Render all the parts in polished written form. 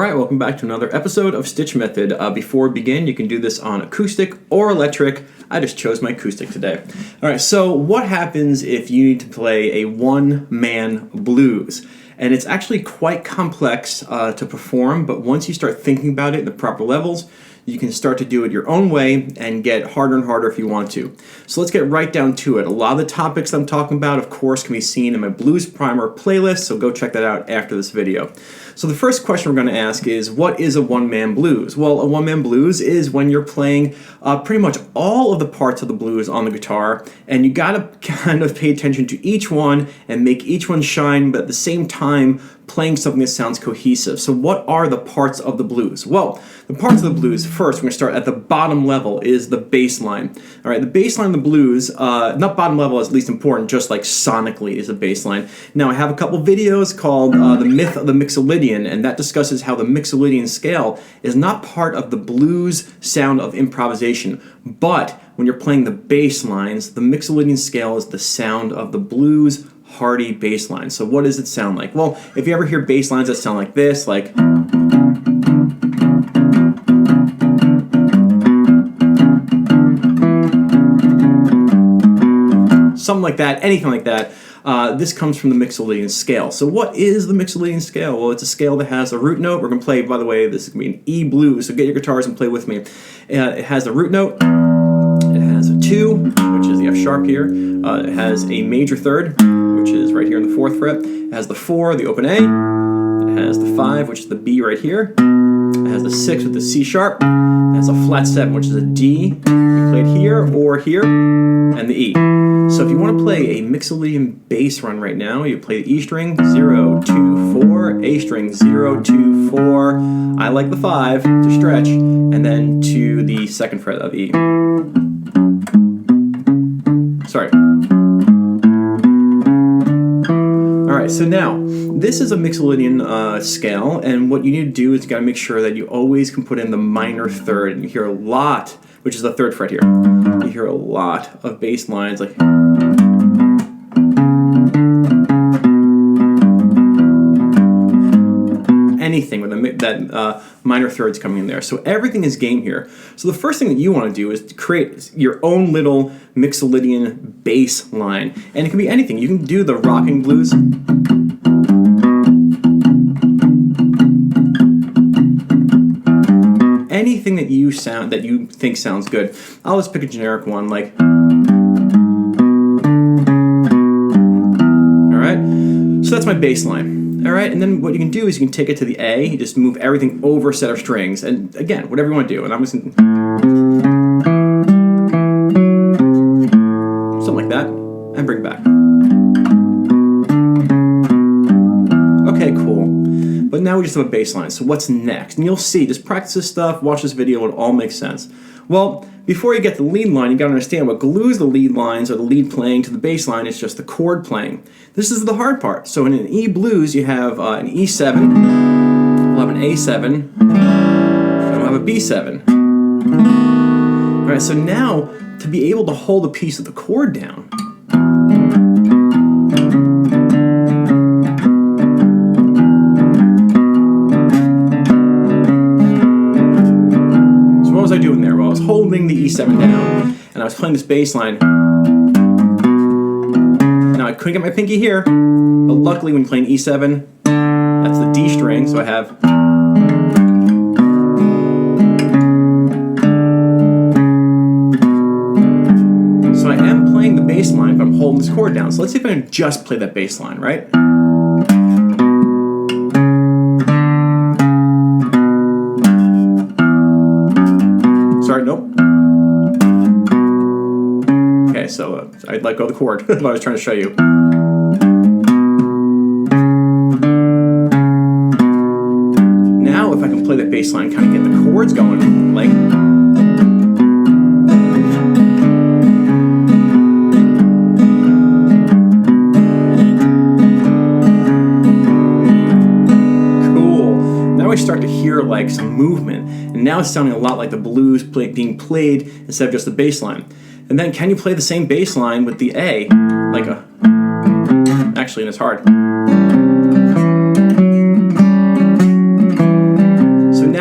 Alright, welcome back to another episode of Stitch Method. Before we begin, you can do this on acoustic or electric. I just chose my acoustic today. Alright, so what happens if you need to play a one-man blues? And it's actually quite complex to perform, but once you start thinking about it in the proper levels, you can start to do it your own way and get harder and harder if you want to. So let's get right down to it. A lot of the topics I'm talking about, of course, can be seen in my Blues Primer playlist, so go check that out after this video. So the first question we're going to ask is, what is a one-man blues? Well, a one-man blues is when you're playing pretty much all of the parts of the blues on the guitar, and you got to kind of pay attention to each one and make each one shine, but at the same time playing something that sounds cohesive. So what are the parts of the blues? Well, the parts of the blues, first, we're going to start at the bottom level, is the bass line. All right, the bass line of the blues, not bottom level is least important, just like sonically is a bass line. Now, I have a couple videos called The Myth of the Mixolydian, and that discusses how the mixolydian scale is not part of the blues sound of improvisation, but when you're playing the bass lines, the mixolydian scale is the sound of the blues hearty bass line. So what does it sound like? Well, if you ever hear bass lines that sound like this, like something like that, anything like that, this comes from the mixolydian scale. So what is the mixolydian scale? Well, it's a scale that has a root note. We're going to play, by the way, this is going to be an E blues, so get your guitars and play with me. It has a root note, it has a 2, which is the F sharp here, it has a major third, which is right here in the 4th fret, it has the 4, the open A, it has the 5, which is the B right here, it has the 6 with the C sharp, it has a flat 7, which is a D, played here or here, and the E. So if you want to play a mixolydian bass run right now, you play the E string, 0, 2, 4, A string, 0, 2, 4, I like the 5 to stretch, and then to the 2nd fret of E. Sorry. Alright, so now, this is a mixolydian scale, and what you need to do is you got to make sure that you always can put in the minor third, and you hear a lot, which is the 3rd fret here. You hear a lot of bass lines like anything with that minor thirds coming in there. So everything is game here. So the first thing that you want to do is to create your own little mixolydian bass line. And it can be anything. You can do the rocking blues. Anything that you think sounds good. I'll just pick a generic one like. Alright, so that's my bass line. Alright, and then what you can do is you can take it to the A, you just move everything over a set of strings, and again, whatever you want to do, and I'm just gonna, something like that, and bring it back. Okay, cool. But now we just have a bass line, so what's next? And you'll see, just practice this stuff, watch this video, it all makes sense. Well, before you get the lead line, you gotta understand what glues the lead lines or the lead playing to the bass line is just the chord playing. This is the hard part. So in an E blues, you have an E7, we'll have an A7, and we'll have a B7. All right, so now, to be able to hold a piece of the chord down, what was I doing there? Well, I was holding the E7 down, and I was playing this bass line. Now, I couldn't get my pinky here, but luckily when playing E7, that's the D string, so I have. So I am playing the bass line, but I'm holding this chord down. So let's see if I can just play that bass line, right? Sorry, nope. Okay, so I'd let go of the chord if I was trying to show you. Now, if I can play that bass line, kind of get the chords going, like. Cool. Now I start to hear like some movement. And now it's sounding a lot like the blues being played instead of just the bass line. And then can you play the same bass line with the A? Like a, actually, and it's hard.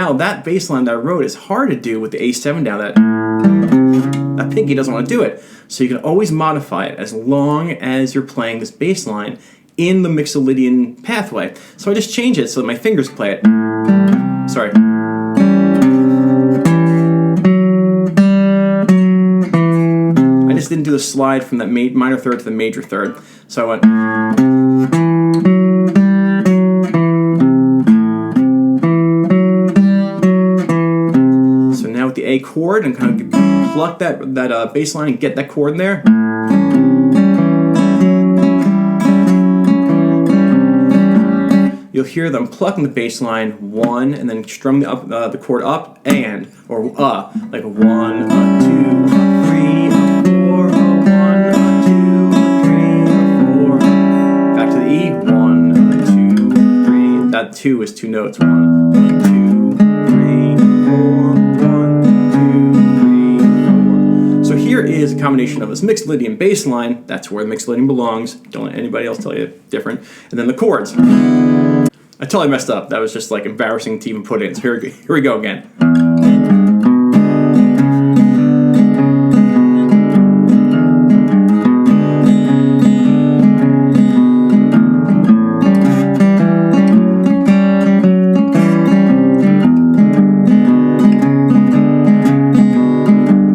now that bass line that I wrote is hard to do with the A7 down. That pinky doesn't want to do it. So you can always modify it as long as you're playing this bass line in the mixolydian pathway. So I just change it so that my fingers play it. Sorry. I just didn't do the slide from that minor third to the major third. So I went. So now with the A chord, and kind of pluck that bass line and get that chord in there. You'll hear them plucking the bass line 1 and then strum the chord up and, or like a 1, a 2, a 3, a 4, a 1, a 2, a 3, a 4. Back to the E, 1, a 2, 3. That 2 is 2 notes. 1, 2, 3, 4, 1, 2, 3, 4. So here is a combination of this mixolydian bass line. That's where the mixolydian belongs. Don't let anybody else tell you different. And then the chords. I totally messed up. That was just like embarrassing to even put in. So here we go again.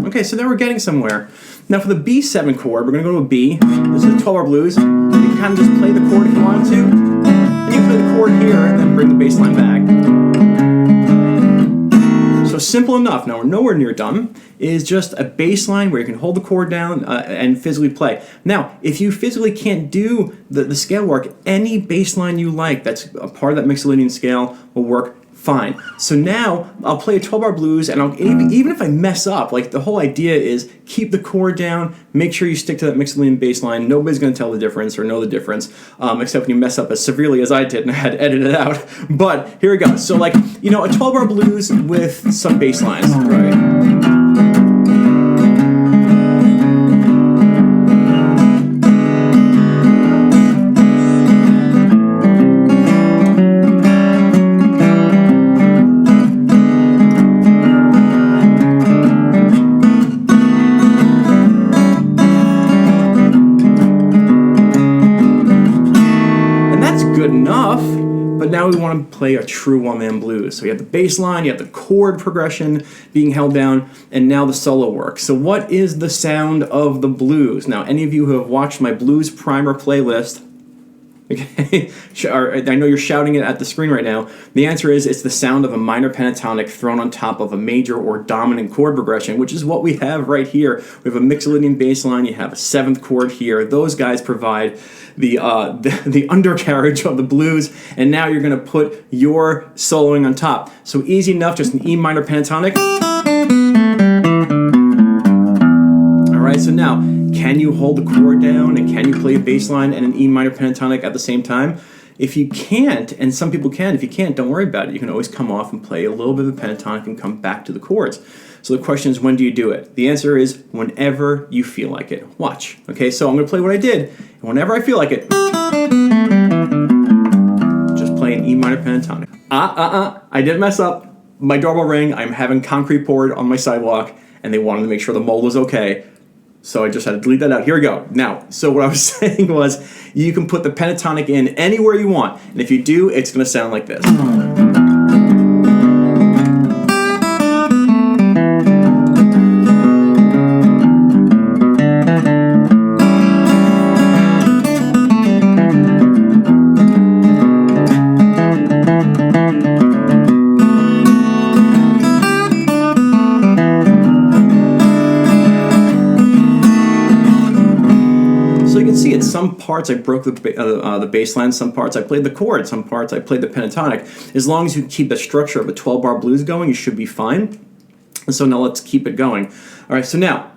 Okay, so now we're getting somewhere. Now for the B7 chord, we're going to go to a B. This is a 12-bar blues. You can kind of just play the chord if you want to. You can play the chord here and then bring the bass line back. So simple enough. Now we're nowhere near done. Is just a bass line where you can hold the chord down and physically play. Now, if you physically can't do the scale work, any bass line you like that's a part of that mixolydian scale will work fine. So now I'll play a 12-bar blues, and even if I mess up, like the whole idea is keep the chord down, make sure you stick to that mixolydian bass line. Nobody's going to tell the difference or know the difference, except when you mess up as severely as I did and I had to edit it out. But here we go. So like, you know, a 12-bar blues with some bass lines, right? But now we want to play a true one-man blues. So you have the bass line, you have the chord progression being held down, and now the solo work. So what is the sound of the blues? Now, any of you who have watched my Blues Primer playlist, okay, I know you're shouting it at the screen right now. The answer is it's the sound of a minor pentatonic thrown on top of a major or dominant chord progression, which is what we have right here. We have a mixolydian bass line, you have a 7th chord here. Those guys provide the undercarriage of the blues, and now you're going to put your soloing on top. So easy enough, just an E minor pentatonic. All right, so now, can you hold the chord down, and can you play a bass line and an E minor pentatonic at the same time? If you can't, and some people can, if you can't, don't worry about it. You can always come off and play a little bit of a pentatonic and come back to the chords. So the question is, when do you do it? The answer is whenever you feel like it. Watch. Okay, so I'm going to play what I did, and whenever I feel like it, just play an E minor pentatonic. I didn't mess up. My doorbell rang. I'm having concrete poured on my sidewalk, and they wanted to make sure the mold was okay. So I just had to delete that out. Here we go. Now, so what I was saying was you can put the pentatonic in anywhere you want. And if you do, it's going to sound like this. Some parts I broke the bass line, some parts I played the chord, some parts I played the pentatonic. As long as you keep the structure of a 12-bar blues going, you should be fine. And so now let's keep it going. All right, so now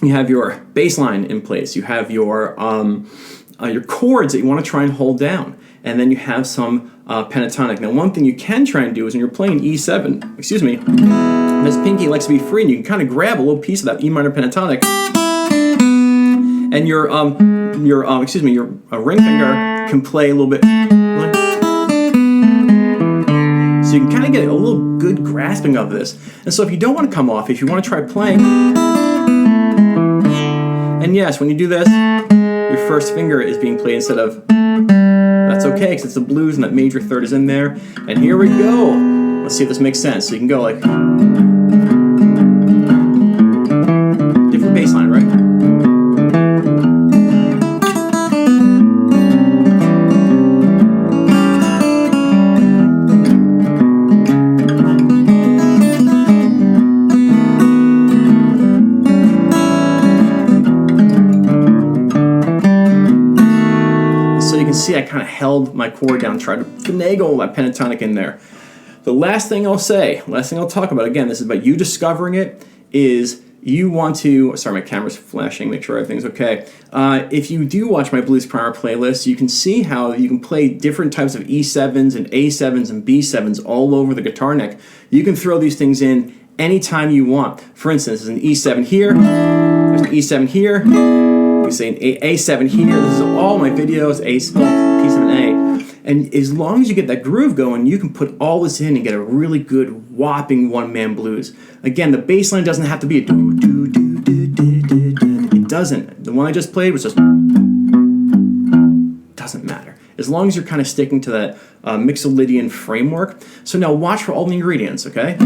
you have your bass line in place. You have your chords that you want to try and hold down. And then you have some pentatonic. Now, one thing you can try and do is when you're playing E7, this pinky likes to be free, and you can kind of grab a little piece of that E minor pentatonic, and your ring finger can play a little bit. So So you can kind of get a little good grasping of this. And so if you don't want to come off, if you want to try playing, and yes, when you do this, your first finger is being played instead of, that's okay, because it's the blues and that major third is in there. And here we go. Let's see if this makes sense. So you can go like, different bass line, right? See, I kind of held my chord down, tried to finagle that pentatonic in there. The last thing I'll talk about, again, this is about you discovering it, is you want to, sorry, my camera's flashing, make sure everything's okay. If you do watch my Blues Primer playlist, you can see how you can play different types of E7s and A7s and B7s all over the guitar neck. You can throw these things in anytime you want. For instance, there's an E7 here, there's an E7 here, we say an A7 here. This is all my videos, P7A. And as long as you get that groove going, you can put all this in and get a really good whopping one-man blues. Again, the bass line doesn't have to be a do do do do do do do. It doesn't. The one I just played was just doesn't matter. As long as you're kind of sticking to that mixolydian framework. So now watch for all the ingredients, okay?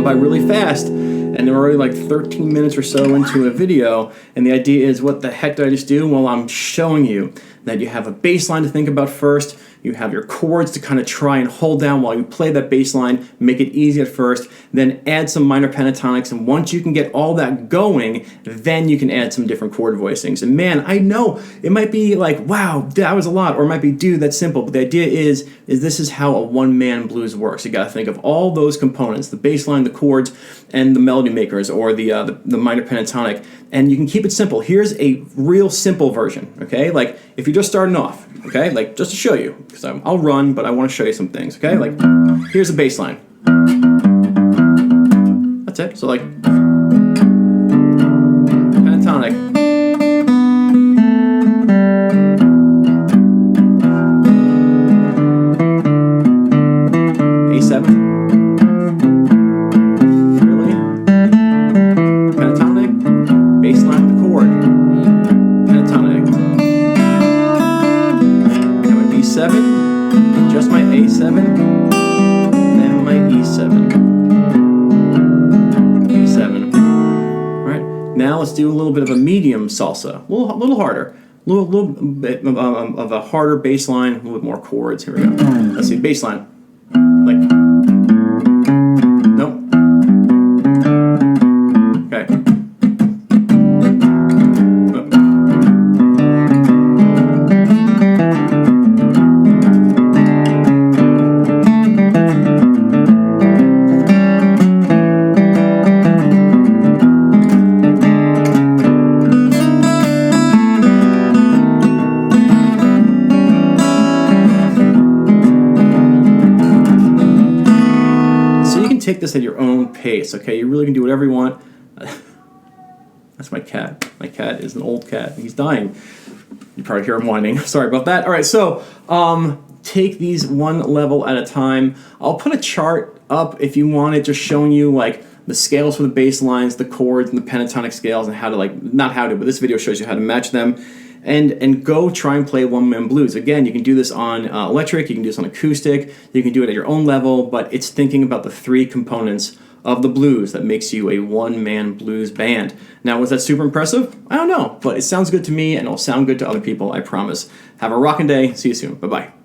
Really fast, and they're already like 13 minutes or so into a video, and the idea is, what the heck did I just do? Well, I'm showing you that you have a bass line to think about first, you have your chords to kind of try and hold down while you play that bass line, make it easy at first, then add some minor pentatonics, and once you can get all that going, then you can add some different chord voicings. And man, I know it might be like, wow, that was a lot, or it might be, dude, that's simple, but the idea is this is how a one-man blues works. You gotta think of all those components, the bass line, the chords, and the melody makers, or the minor pentatonic, and you can keep it simple. Here's a real simple version, okay? Like, if you're just starting off, okay? Like, just to show you, because I'll run, but I want to show you some things, okay? Like, here's a bass line. That's it. So, like, pentatonic. A7. Really? Pentatonic. Bass line with the chord. Pentatonic. E7, just my A7, then my E7, E7. All right, now let's do a little bit of a medium salsa, a little harder, a little bit of a harder bass line, a little bit more chords. Here we go. Let's see, bass line, like, nope. Okay. Take this at your own pace, okay? You really can do whatever you want. That's my cat. My cat is an old cat. He's dying. You probably hear him whining. Sorry about that. All right, so take these one level at a time. I'll put a chart up if you want it, just showing you like the scales for the bass lines, the chords, and the pentatonic scales, and how to, like, not how to, but this video shows you how to match them. And go try and play one-man blues. Again, you can do this on electric, you can do this on acoustic, you can do it at your own level, but it's thinking about the three components of the blues that makes you a one-man blues band. Now, was that super impressive? I don't know, but it sounds good to me, and it'll sound good to other people, I promise. Have a rockin' day. See you soon. Bye-bye.